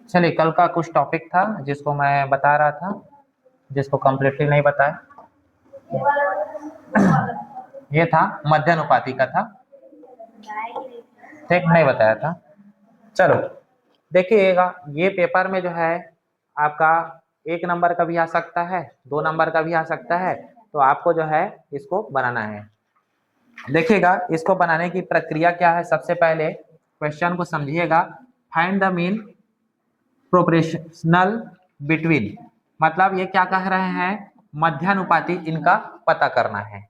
चलिए, कल का कुछ टॉपिक था जिसको मैं बता रहा था, जिसको कम्प्लीटली नहीं बताया। ये था मध्यानुपाती का था, ठीक, नहीं बताया था। चलो देखिएगा, ये पेपर में जो है आपका 1 नंबर का भी आ सकता है, 2 नंबर का भी आ सकता है, तो आपको जो है इसको बनाना है। देखिएगा, इसको बनाने की प्रक्रिया क्या है। सबसे पहले क्वेश्चन को समझिएगा। Find the mean proportional between, मतलब ये क्या कह रहे हैं, मध्यानुपाती इनका पता करना है।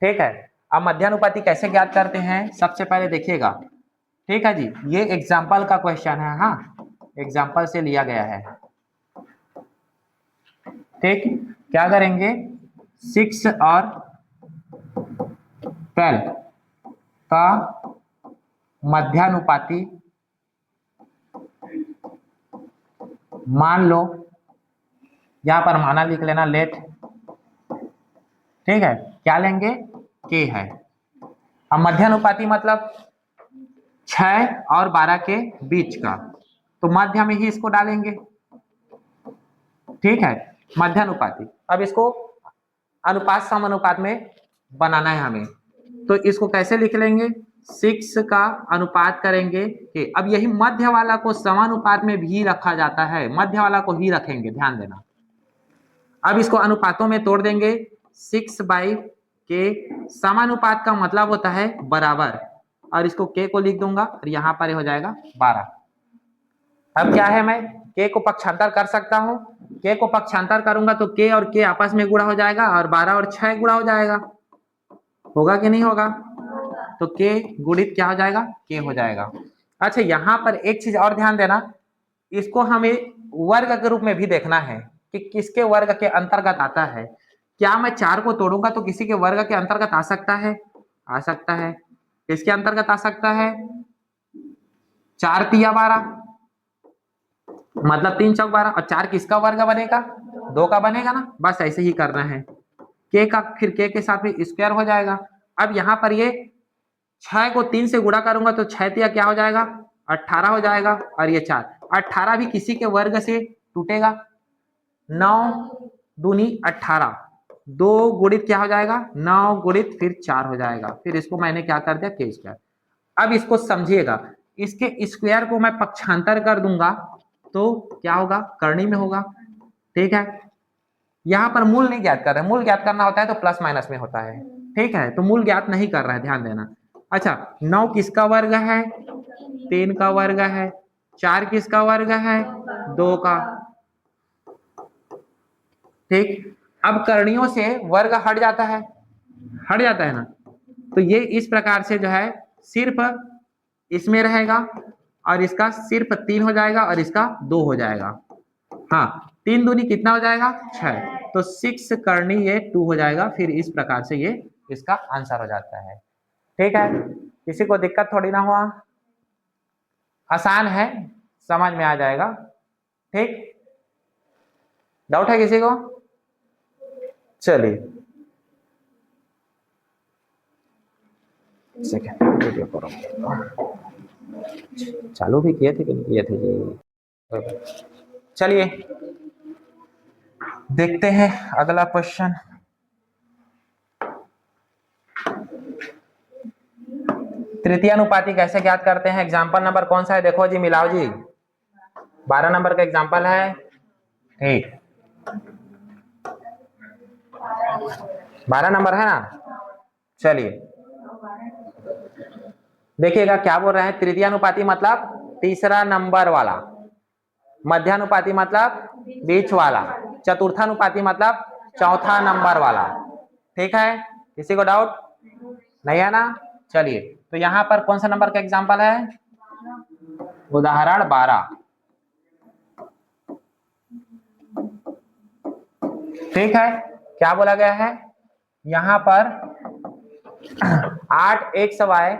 ठीक है, अब मध्यानुपाती कैसे ज्ञात करते हैं, सबसे पहले देखिएगा। ठीक है जी, ये एग्जाम्पल का क्वेश्चन है। हाँ, एग्जाम्पल से लिया गया है। ठीक, क्या करेंगे, 6 और 12 का मध्यानुपाती मान लो, यहां पर माना लिख लेना, लेट। ठीक है, क्या लेंगे, के है। अब मध्यानुपाती मतलब 6 और 12 के बीच का, तो मध्य में ही इसको डालेंगे। ठीक है, मध्यानुपाती। अब इसको अनुपात समानुपात में बनाना है हमें, तो इसको कैसे लिख लेंगे, 6 का अनुपात करेंगे के। अब यही मध्य वाला को समानुपात में भी रखा जाता है, मध्य वाला को ही रखेंगे, ध्यान देना। अब इसको अनुपातों में तोड़ देंगे, 6/के समानुपात का मतलब होता है बराबर, और इसको के को लिख दूंगा और यहाँ पर हो जाएगा 12। अब क्या है, मैं के को पक्षांतर कर सकता हूँ, के को पक्षांतर करूंगा तो के और के आपस में गुणा हो जाएगा और 12 और 6 गुणा हो जाएगा। होगा कि नहीं होगा, तो के गुणित क्या हो जाएगा, के हो जाएगा। अच्छा, यहाँ पर एक चीज और ध्यान देना, इसको हमें वर्ग के रूप में भी देखना है कि किसके वर्ग के अंतर्गत आता है। क्या मैं 4 को तोड़ूंगा तो किसी के वर्ग के अंतर्गत आ सकता है, आ सकता है। किसके अंतर्गत आ सकता है, 4 तिया 12, मतलब 3 चौक 12, और 4 किसका वर्ग बनेगा, 2 का बनेगा ना। बस ऐसे ही करना है, के का फिर के साथ में स्क्वायर हो जाएगा। अब यहाँ पर ये 6 को 3 से गुणा करूंगा तो 6 तिया क्या हो जाएगा, 18 हो जाएगा, और ये 4, 18 भी किसी के वर्ग से टूटेगा। 9 दूनी 18, 2 गुणित क्या हो जाएगा, 9 गुणित फिर 4 हो जाएगा, फिर इसको मैंने क्या कर दिया, के स्क्वायर। अब इसको समझिएगा, इसके स्क्वायर को मैं पक्षांतर कर दूंगा तो क्या होगा, करनी में होगा। ठीक है, यहाँ पर मूल नहीं ज्ञात कर रहे, मूल ज्ञात करना होता है तो प्लस माइनस में होता है। ठीक है, तो मूल ज्ञात नहीं कर रहा है, ध्यान देना। अच्छा, 9 किसका वर्ग है, 3 का वर्ग है। 4 किसका वर्ग है, 2 का। ठीक, अब करणियों से वर्ग हट जाता है, हट जाता है ना, तो ये इस प्रकार से जो है सिर्फ इसमें रहेगा, और इसका सिर्फ 3 हो जाएगा और इसका 2 हो जाएगा। हाँ, 3 दूनी कितना हो जाएगा, 6, तो 6 करनी ये 2 हो जाएगा। फिर इस प्रकार से ये इसका आंसर हो जाता है। ठीक है, किसी को दिक्कत थोड़ी ना हुआ, आसान है, समझ में आ जाएगा। ठीक, डाउट है किसी को, चलिए सेकेंड वीडियो करो, चालू भी किए थे कि नहीं किए थे जी। चलिए देखते हैं अगला क्वेश्चन। तृतीयानुपाती कैसे ज्ञात करते हैं, एग्जाम्पल नंबर कौन सा है, देखो जी, मिलाओ जी, 12 नंबर का एग्जाम्पल है। ठीक, 12 नंबर है ना। चलिए देखिएगा क्या बोल रहे हैं, तृतीयानुपाती मतलब तीसरा नंबर वाला, मध्यानुपाती मतलब बीच वाला, चतुर्थानुपाती मतलब चौथा नंबर वाला। ठीक है, किसी को डाउट नहीं है ना। चलिए, तो यहाँ पर कौन सा नंबर का एग्जाम्पल है, उदाहरण 12। ठीक है, क्या बोला गया है, यहाँ पर 8xy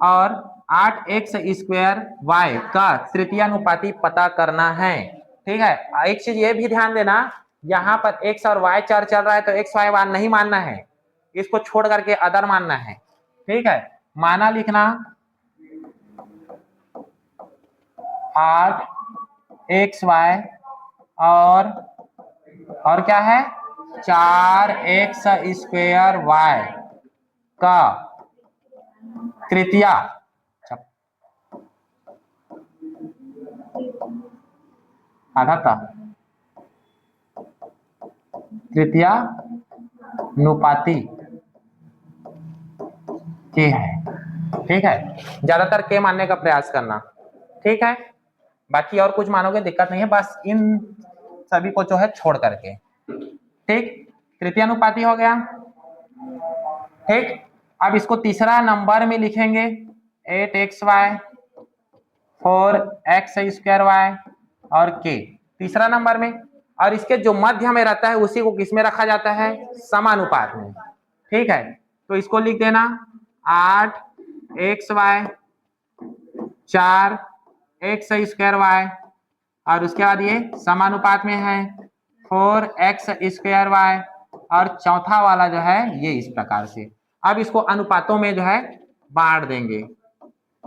और 8x² का तृतीयानुपाती पता करना है। ठीक है, एक चीज ये भी ध्यान देना, यहाँ पर x और y चर चल रहा है तो x y मान नहीं मानना है। इसको छोड़ करके अदर मानना है। ठीक है, माना लिखना 8xy और क्या है 4x² का तृतीया आधा तृतीयानुपाती के है। ठीक है, ज्यादातर के मानने का प्रयास करना। ठीक है, बाकी और कुछ मानोगे दिक्कत नहीं है, बस इन सभी को जो है छोड़ करके। ठीक, तृतीयानुपाती हो गया। ठीक, अब इसको तीसरा नंबर में लिखेंगे 8xy 4x² और k तीसरा नंबर में, और इसके जो मध्य में रहता है उसी को किस में रखा जाता है समानुपात में। ठीक है, तो इसको लिख देना 8xy 4x² और उसके बाद ये समानुपात में है 4x² और चौथा वाला जो है ये इस प्रकार से। अब इसको अनुपातों में जो है बांट देंगे।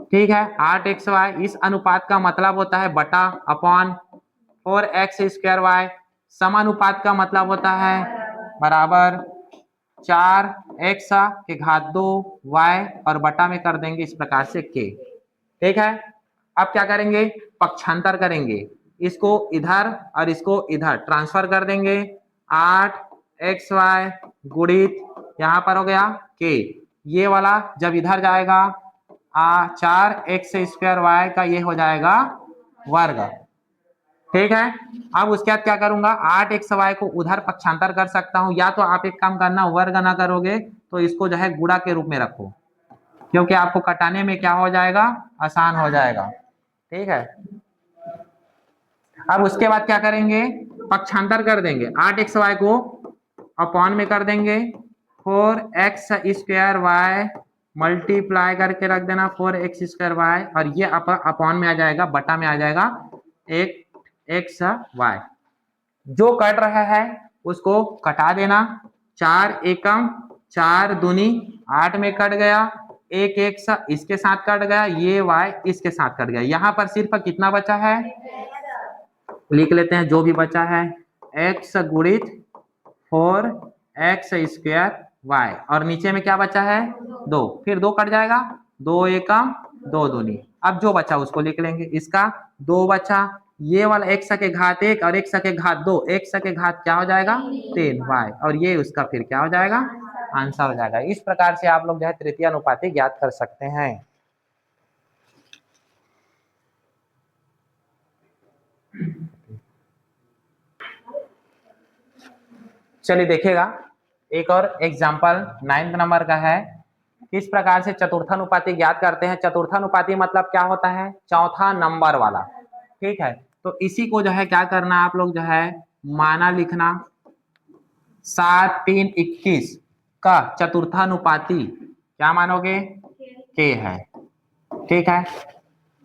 ठीक है, 8xy इस अनुपात का मतलब होता है बटा अपॉन 4x²y, समानुपात का मतलब होता है बराबर 4x⁴y और बटा में कर देंगे इस प्रकार से k। ठीक है, अब क्या करेंगे पक्षांतर करेंगे, इसको इधर और इसको इधर ट्रांसफर कर देंगे। 8xy गुणित यहाँ पर हो गया k, ये वाला जब इधर जाएगा 4x² का ये हो जाएगा वर्ग। ठीक है, अब उसके बाद क्या करूंगा 8xy को उधर पक्षांतर कर सकता हूं, या तो आप एक काम करना वर्ग ना करोगे तो इसको जो है गुणा के रूप में रखो, क्योंकि आपको कटाने में क्या हो जाएगा आसान हो जाएगा। ठीक है, अब उसके बाद क्या करेंगे पक्षांतर कर देंगे, 8xy को अपॉन में कर देंगे 4x² मल्टीप्लाई करके रख देना 4x² और ये अपॉन में आ जाएगा बटा में आ जाएगा 8xy। जो कट रहा है उसको कटा देना, 4 एकम 4 दूनी 8 में कट गया, एक इसके साथ कट गया, ये y इसके साथ कट गया, यहाँ पर सिर्फ कितना बचा है लिख लेते हैं जो भी बचा है x गुणित 4x² और नीचे में क्या बचा है 2, फिर 2 कट जाएगा, 2 एकम 2 दूनी, अब जो बचा उसको लिख लेंगे, इसका 2 बचा, ये वाला x⁴ और x⁴2, x⁴ क्या हो जाएगा 3y और ये उसका फिर क्या हो जाएगा आंसर हो जाएगा। इस प्रकार से आप लोग जो है तृतीय अनुपाती ज्ञात कर सकते हैं। चलिए देखिएगा एक और एग्जाम्पल 9th नंबर का है, किस प्रकार से चतुर्थानुपाती ज्ञात करते हैं। चतुर्थानुपाती मतलब क्या होता है चौथा नंबर वाला। ठीक है, तो इसी को जो है क्या करना आप लोग जो है माना लिखना 7 3 21 का चतुर्थानुपाती क्या मानोगे के है। ठीक है,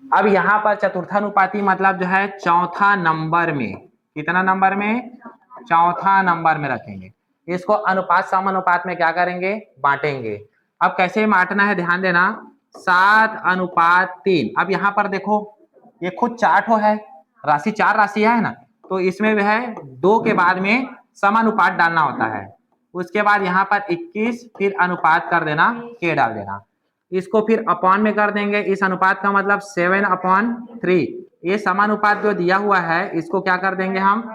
अब यहाँ पर चतुर्थानुपाती मतलब जो है चौथा नंबर में, कितना नंबर में चौथा नंबर में रखेंगे, इसको अनुपात समानुपात में क्या करेंगे बांटेंगे। अब कैसे बांटना है ध्यान देना 7:3। अब यहाँ पर देखो ये खुद 4 है राशि, 4 राशि है ना, तो इसमें जो है 2 के बाद में समानुपात डालना होता है, उसके बाद यहाँ पर 21 फिर अनुपात कर देना के डाल देना, इसको फिर अपॉन में कर देंगे, इस अनुपात का मतलब 7/3। ये समानुपात जो दिया हुआ है इसको क्या कर देंगे हम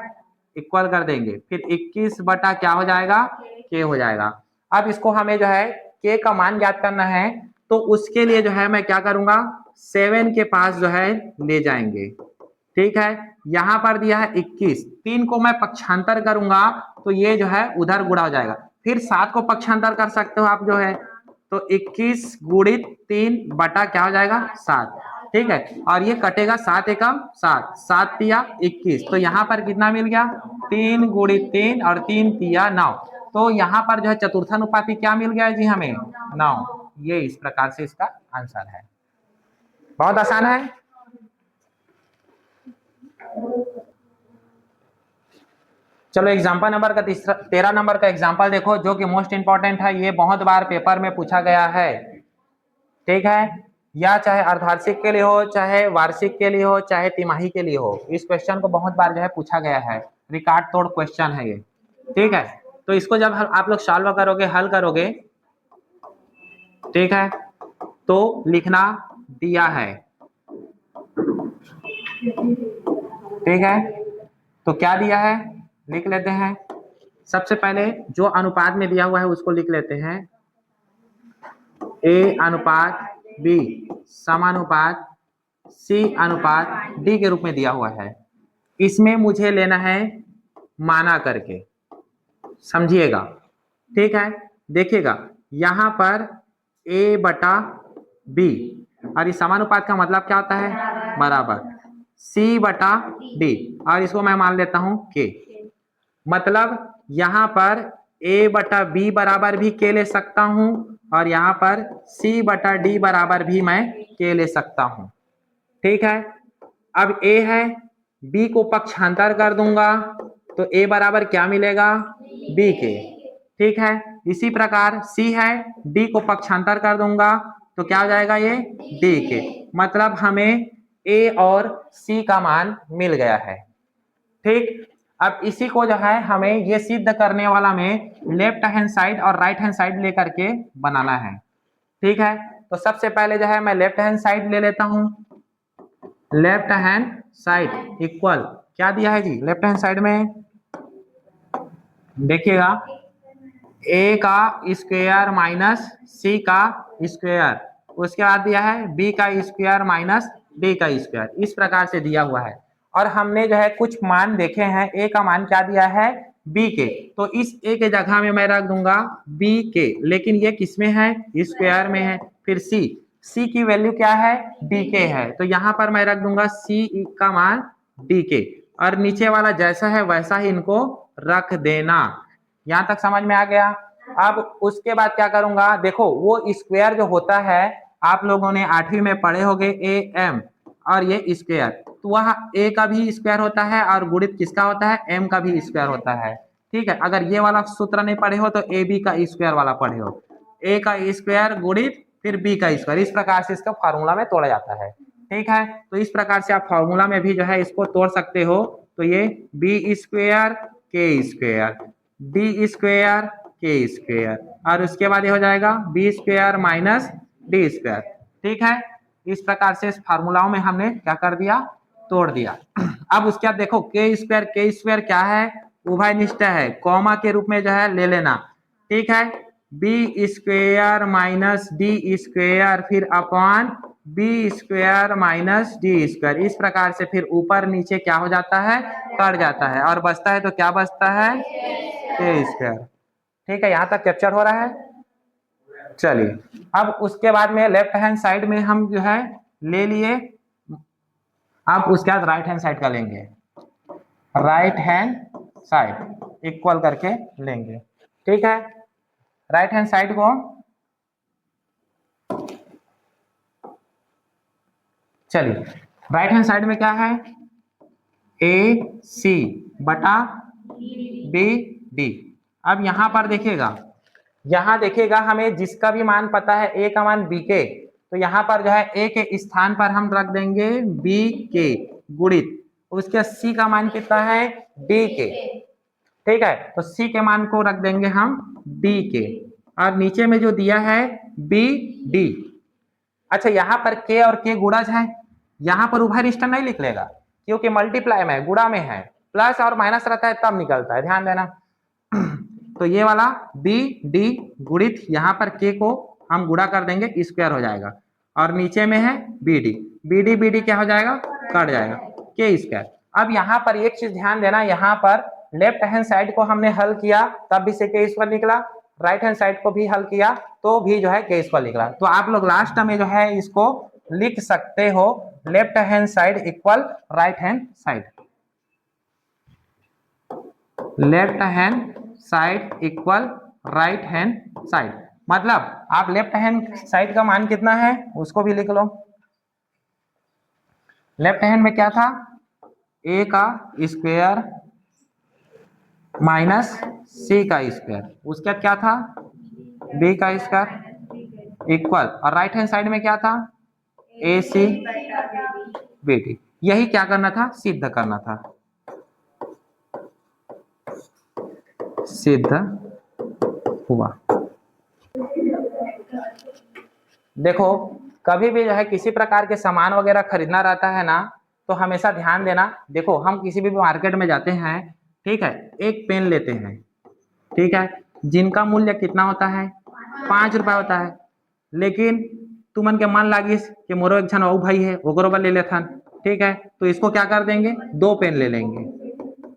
इक्वल कर देंगे, फिर 21 बटा क्या हो जाएगा के हो जाएगा। अब इसको हमें जो है के का मान ज्ञात करना है, तो उसके लिए जो है मैं क्या करूंगा 7 के पास जो है ले जाएंगे। ठीक है, यहाँ पर दिया है 21, 3 को मैं पक्षांतर करूंगा तो ये जो है उधर गुणा हो जाएगा, फिर 7 को पक्षांतर कर सकते हो आप जो है, तो 21 गुणित 3 बटा क्या हो जाएगा 7। ठीक है, और ये कटेगा 7 एकम 7, 7 तिया 21, तो यहाँ पर कितना मिल गया 3 गुणित 3 और 3 तिया 9, तो यहाँ पर जो है चतुर्थानुपाती क्या मिल गया जी हमें 9। ये इस प्रकार से इसका आंसर है, बहुत आसान है। चलो एग्जाम्पल नंबर का 13 नंबर का एग्जाम्पल देखो, जो कि मोस्ट इंपॉर्टेंट है, ये बहुत बार पेपर में पूछा गया है। ठीक है, या चाहे अर्धवार्षिक के लिए हो, चाहे वार्षिक के लिए हो, चाहे तिमाही के लिए हो, इस क्वेश्चन को बहुत बार जो है पूछा गया है। रिकॉर्ड तोड़ क्वेश्चन है ये। ठीक है, तो इसको जब आप लोग सॉल्व करोगे, हल करोगे, ठीक है, तो लिखना दिया है। ठीक है, तो क्या दिया है लिख लेते हैं। सबसे पहले जो अनुपात में दिया हुआ है उसको लिख लेते हैं। ए अनुपात बी समानुपात सी अनुपात डी के रूप में दिया हुआ है। इसमें मुझे लेना है माना करके, समझिएगा। ठीक है, देखिएगा यहां पर ए बटा बी, और इस समानुपात का मतलब क्या होता है, बराबर सी बटा डी, और इसको मैं मान लेता हूं के। मतलब यहां पर ए बटा बी बराबर भी के ले सकता हूं, और यहां पर सी बटा डी बराबर भी मैं के ले सकता हूं। ठीक है, अब ए है, बी को पक्षांतर कर दूंगा तो ए बराबर क्या मिलेगा, बी के। ठीक है, इसी प्रकार सी है, डी को पक्षांतर कर दूंगा तो क्या हो जाएगा, ये डी के। मतलब हमें ए और सी का मान मिल गया है। ठीक, अब इसी को जो है हमें ये सिद्ध करने वाला में लेफ्ट हैंड साइड और राइट हैंड साइड लेकर के बनाना है। ठीक है, तो सबसे पहले जो है मैं लेफ्ट हैंड साइड ले लेता हूं। लेफ्ट हैंड साइड इक्वल क्या दिया है जी, लेफ्ट हैंड साइड में देखिएगा ए का स्क्वायर माइनस सी का स्क्वायर, उसके बाद दिया है बी का स्क्वायर माइनस डी का स्क्वायर, इस प्रकार से दिया हुआ है। और हमने जो है कुछ मान देखे हैं, ए का मान क्या दिया है, बी के, तो इस ए के जगह में मैं रख दूंगा बी के, लेकिन ये किसमें है, स्क्वायर में है। फिर सी की वैल्यू क्या है, डी के है, तो यहाँ पर मैं रख दूंगा सी का मान डी के, और नीचे वाला जैसा है वैसा ही इनको रख देना। यहां तक समझ में आ गया। अब उसके बाद क्या करूंगा, देखो वो स्क्वायर जो होता है आप लोगों ने 8वीं में पढ़े होंगे, ए एम और ये स्क्वायर, तो वह ए का भी स्क्वायर होता है और गुणित किसका होता है, एम का भी स्क्वायर होता है। ठीक है, अगर ये वाला सूत्र नहीं पढ़े हो तो ए बी का स्क्वायर वाला पढ़े हो, ए का स्क्वायर गुणित फिर बी का स्क्वायर, इस प्रकार से इसका फार्मूला में तोड़ा जाता है। ठीक है, तो इस प्रकार से आप फार्मूला में भी जो है इसको तोड़ सकते हो। तो ये बी स्क्वायर के स्क्वायर डी स्क्वायर के स्क्वायर, और उसके बाद ये हो जाएगा B square minus D square. ठीक है, इस प्रकार से इस फार्मूलाओं में हमने क्या कर दिया, तोड़ दिया। अब उसके बाद देखो के स्क्वायर क्या है, उभयनिष्ठ है, कॉमा के रूप में जो है ले लेना। ठीक है, B square minus D square फिर upon B square minus D square, इस प्रकार से फिर ऊपर नीचे क्या हो जाता है, कट जाता है, और बचता है तो क्या बचता है, के स्क्वायर। ठीक है, यहां तक कैप्चर हो रहा है। चलिए अब उसके बाद में लेफ्ट हैंड साइड में हम जो है ले लिए, अब उसके बाद राइट हैंड साइड का लेंगे। राइट हैंड साइड इक्वल करके लेंगे। ठीक है, राइट हैंड साइड को चलिए, राइट हैंड साइड में क्या है, ए सी बटा बी डी। अब यहां पर देखिएगा, यहां देखिएगा हमें जिसका भी मान पता है, ए का मान बी के, तो यहाँ पर जो है ए के स्थान पर हम रख देंगे बी के गुणित उसके सी का मान कितना है, डी के। ठीक है, तो सी के मान को रख देंगे हम डी के, और नीचे में जो दिया है बी डी। अच्छा, यहाँ पर के और के गुणज है, यहाँ पर उभयनिष्ठ नहीं लिख लेगा क्योंकि मल्टीप्लाई में गुणा में है, प्लस और माइनस रहता है तब निकलता है, ध्यान देना। तो ये वाला बी डी गुणित यहाँ पर के को हम गुणा कर देंगे, स्क्वायर हो जाएगा, और नीचे में है बी डी क्या हो जाएगा, कट जाएगा, के स्क्वायर। अब यहाँ पर एक चीज ध्यान देना, यहाँ पर लेफ्ट हैंड साइड को हमने हल किया तब भी से के स्क्वायर निकला, राइट हैंड साइड को भी हल किया तो भी जो है के स्क्वायर निकला। तो आप लोग लास्ट में जो है इसको लिख सकते हो, left hand side equal right hand side, left hand side equal right hand side. मतलब आप लेफ्ट हैंड साइड का मान कितना है उसको भी लिख लो। लेफ्ट हैंड में क्या था, ए का स्क्वायर माइनस सी का स्क्वायर, उसके बाद क्या था बी का स्क्वायर इक्वल, और राइट हैंड साइड में क्या था ए सी बी डी। यही क्या करना था, सिद्ध करना था, सिद्ध हुआ। देखो कभी भी जो है किसी प्रकार के सामान वगैरह खरीदना रहता है ना, तो हमेशा ध्यान देना। देखो हम किसी भी मार्केट में जाते हैं, ठीक है, एक पेन लेते हैं, ठीक है, जिनका मूल्य कितना होता है 5 रुपए होता है, लेकिन तुमन के मन लागिस कि मोरो एक जन और भाई है ओकरो बा ले लेथन, ठीक है, तो इसको क्या कर देंगे 2 पेन ले लेंगे,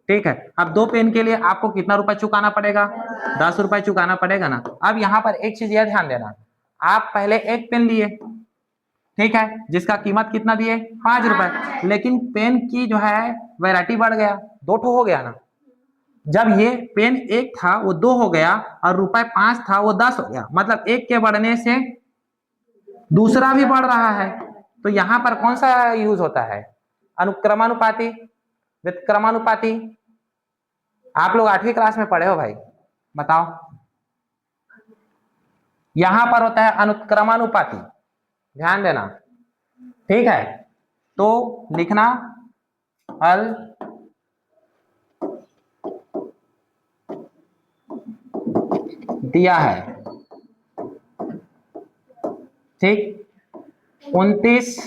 ठीक है। अब 2 पेन के लिए आपको कितना रुपए चुकाना पड़ेगा, 10 रुपए चुकाना पड़ेगा ना। अब यहाँ पर एक चीज यह ध्यान देना, आप पहले एक पेन लिए, ठीक है, जिसका कीमत कितना दिए 5 रुपए, लेकिन पेन की जो है वैरायटी बढ़ गया, 2 ठो हो गया ना। जब ये पेन एक था वो 2 हो गया, और रुपए 5 था वो 10 हो गया, मतलब एक के बढ़ने से दूसरा भी बढ़ रहा है। तो यहाँ पर कौन सा यूज होता है, अनुक्रमानुपाती, व्युत्क्रमानुपाती। आप लोग 8वीं क्लास में पढ़े हो भाई, बताओ। यहां पर होता है अनुक्रमानुपाती, ध्यान देना, ठीक है। तो लिखना हल दिया है, ठीक, 29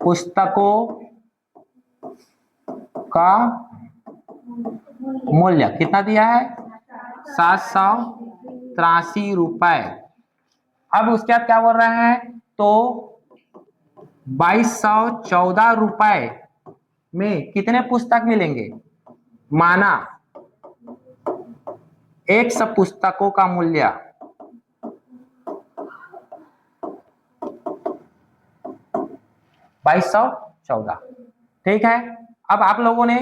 पुस्तकों का मूल्य कितना दिया है 783 रुपए। अब उसके बाद क्या बोल रहे हैं, तो 2214 रुपए में कितने पुस्तक मिलेंगे, माना 100 पुस्तकों का मूल्य 2214, ठीक है। अब आप लोगों ने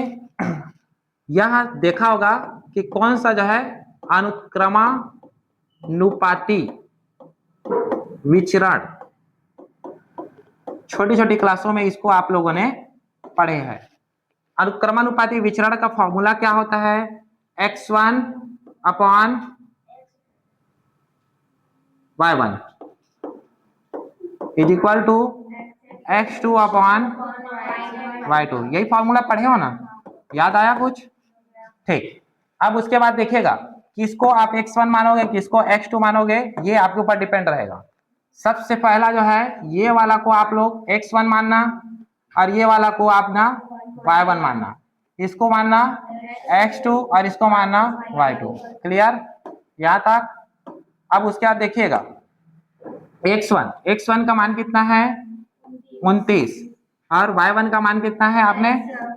यह देखा होगा कि कौन सा जो है अनुक्रमानुपाती विचरण, छोटी छोटी क्लासों में इसको आप लोगों ने पढ़े हैं। अनुक्रमानुपाती विचरण का फॉर्मूला क्या होता है, x1 upon y1 is equal to x2 upon y2। यही फॉर्मूला पढ़े हो ना, याद आया कुछ, ठीक। अब उसके बाद देखिएगा किसको आप x1 मानोगे किसको x2 मानोगे, ये आपके ऊपर डिपेंड रहेगा। सबसे पहला जो है ये वाला को आप लोग x1 मानना, और ये वाला को आप ना y1 मानना, इसको मानना x2 और इसको मानना y2। क्लियर, यहाँ तक। अब उसके बाद देखिएगा x1 का मान कितना है 29, और y1 का मान कितना है, आपने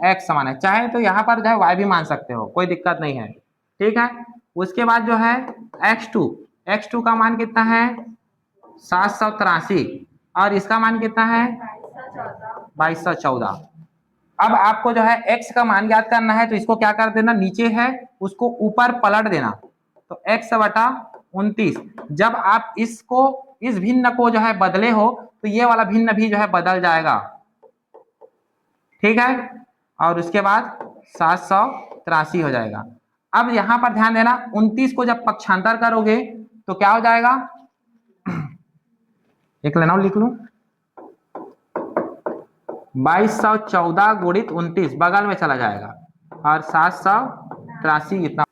x माना है, चाहे तो यहाँ पर जो है y भी मान सकते हो, कोई दिक्कत नहीं है, ठीक है। उसके बाद जो है x2 का मान कितना है 783, और इसका मान कितना है 2214। अब आपको जो है x का मान ज्ञात करना है, तो इसको क्या कर देना, नीचे है उसको ऊपर पलट देना, तो x बटा 29। जब आप इसको इस भिन्न को जो है बदले हो, तो ये वाला भिन्न भी जो है बदल जाएगा, ठीक है, और उसके बाद 783 हो जाएगा। अब यहां पर ध्यान देना 29 को जब पक्षांतर करोगे तो क्या हो जाएगा, एक लेना लिख लू, 2214 गुणित 29 बगल में चला जाएगा, और 783 इतना।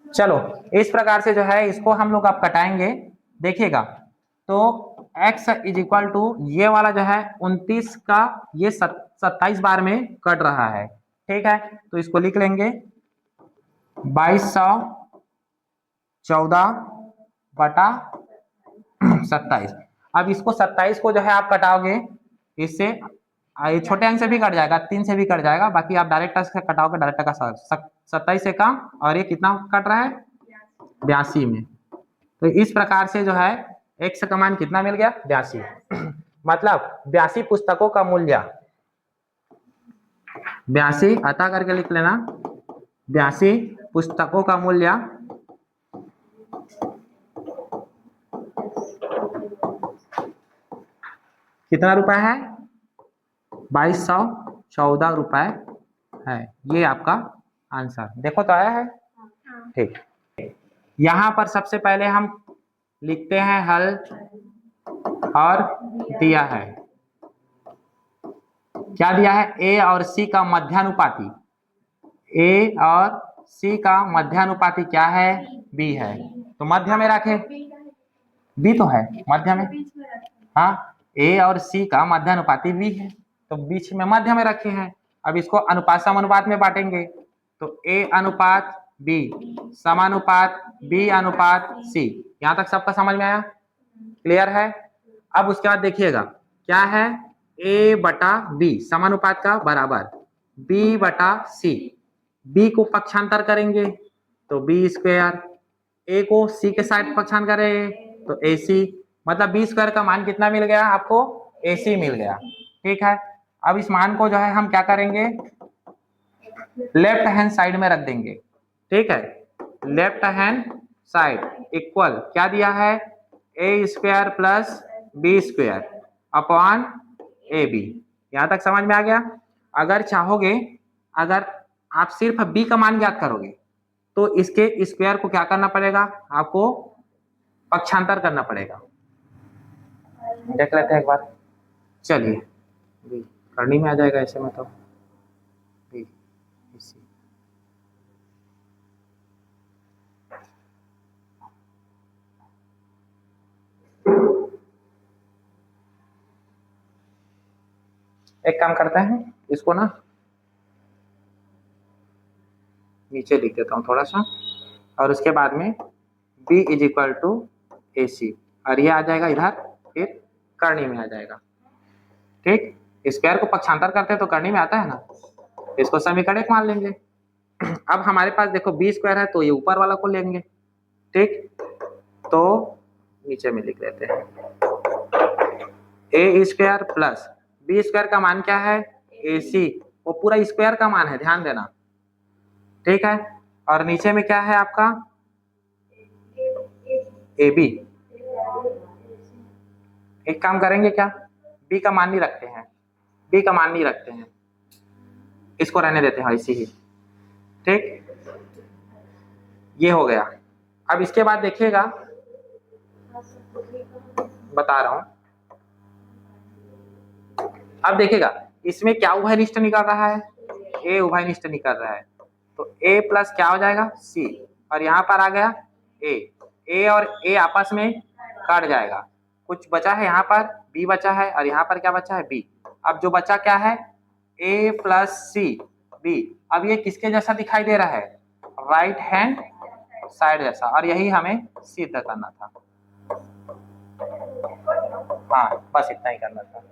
चलो इस प्रकार से जो है इसको हम लोग अब कटाएंगे, देखिएगा। तो x इज इक्वल टू ये वाला जो है 29 का ये 27 बार में कट रहा है, ठीक है, तो इसको लिख लेंगे 2214 बटा 27। अब इसको 27 को जो है आप कटाओगे, इससे ये छोटे अंक से भी कट जाएगा, 3 से भी कट जाएगा, बाकी आप डायरेक्ट से कटाओगे, डायरेक्ट का 27 से कम, और ये कितना कट रहा है 82 में। तो इस प्रकार से जो है x का मान कितना मिल गया 82, मतलब 82 पुस्तकों का मूल्य, 82 अता करके लिख लेना, 82 पुस्तकों का मूल्य कितना रुपए है 2214 रुपए है। ये आपका आंसर देखो तो आया है। ठीक, यहाँ पर सबसे पहले हम लिखते हैं हल और दिया है, क्या दिया है, ए और सी का मध्यानुपाती, ए और सी का मध्यानुपाती क्या है, बी है। तो मध्य में रखे, बी तो है मध्य में, हाँ, ए और सी का मध्यानुपाती बी है तो बीच में मध्य में रखे हैं। अब इसको अनुपात समानुपात में बांटेंगे तो ए अनुपात बी समानुपात बी अनुपात सी। यहां तक सबका समझ में आया, क्लियर है। अब उसके बाद देखिएगा क्या है, ए बटा बी समानुपात का बराबर बी बटा सी। बी को पक्षांतर करेंगे तो बी स्क्वायर, ए को सी के साथ पक्षांतर करेंगे तो ए सी, मतलब बी स्क्वायर का मान कितना मिल गया आपको, ए सी मिल गया। ठीक है, अब इस मान को जो है हम क्या करेंगे, लेफ्ट हैंड साइड में रख देंगे। ठीक है, लेफ्ट हैंड साइड इक्वल क्या दिया है, A square plus B square upon A B. यहां तक समझ में आ गया। अगर चाहोगे, अगर आप सिर्फ बी का मान ज्ञात करोगे तो इसके स्क्वायर को क्या करना पड़ेगा, आपको पक्षांतर करना पड़ेगा। देख लेते हैं एक बार, चलिए करनी में आ जाएगा ऐसे में तो एक काम करते हैं, इसको ना नीचे लिख देता हूं थोड़ा सा, और उसके बाद में b इज इक्वल टू ए सी, और ये आ जाएगा इधर, फिर करनी में आ जाएगा। ठीक, स्क्वायर को पक्षांतर करते हैं तो करनी में आता है ना, इसको समीकरण मान लेंगे। अब हमारे पास देखो बी स्क्वायर है तो ये ऊपर वाला को लेंगे। ठीक, तो नीचे में लिख लेते हैं ए स्क्वायर प्लस बी स्क्वायर का मान क्या है, ए सी, वो पूरा स्क्वायर का मान है, ध्यान देना। ठीक है, और नीचे में क्या है आपका, ए बी। एक काम करेंगे क्या, बी का मान नहीं रखते हैं, बी का मान नहीं रखते हैं, इसको रहने देते हैं ऐसे ही। ठीक, ये हो गया। अब इसके बाद देखिएगा, बता रहा हूं, अब देखिएगा इसमें क्या उभयनिष्ठ निकल रहा है, ए उभयनिष्ठ निकल रहा है तो ए प्लस क्या हो जाएगा सी, और यहाँ पर आ गया ए और ए आपस में कट जाएगा, कुछ बचा है यहाँ पर बी बचा है और यहाँ पर क्या बचा है बी। अब जो बचा क्या है, ए प्लस सी बी। अब ये किसके जैसा दिखाई दे रहा है, राइट हैंड साइड जैसा, और यही हमें सिद्ध करना था। हाँ, बस इतना ही करना था।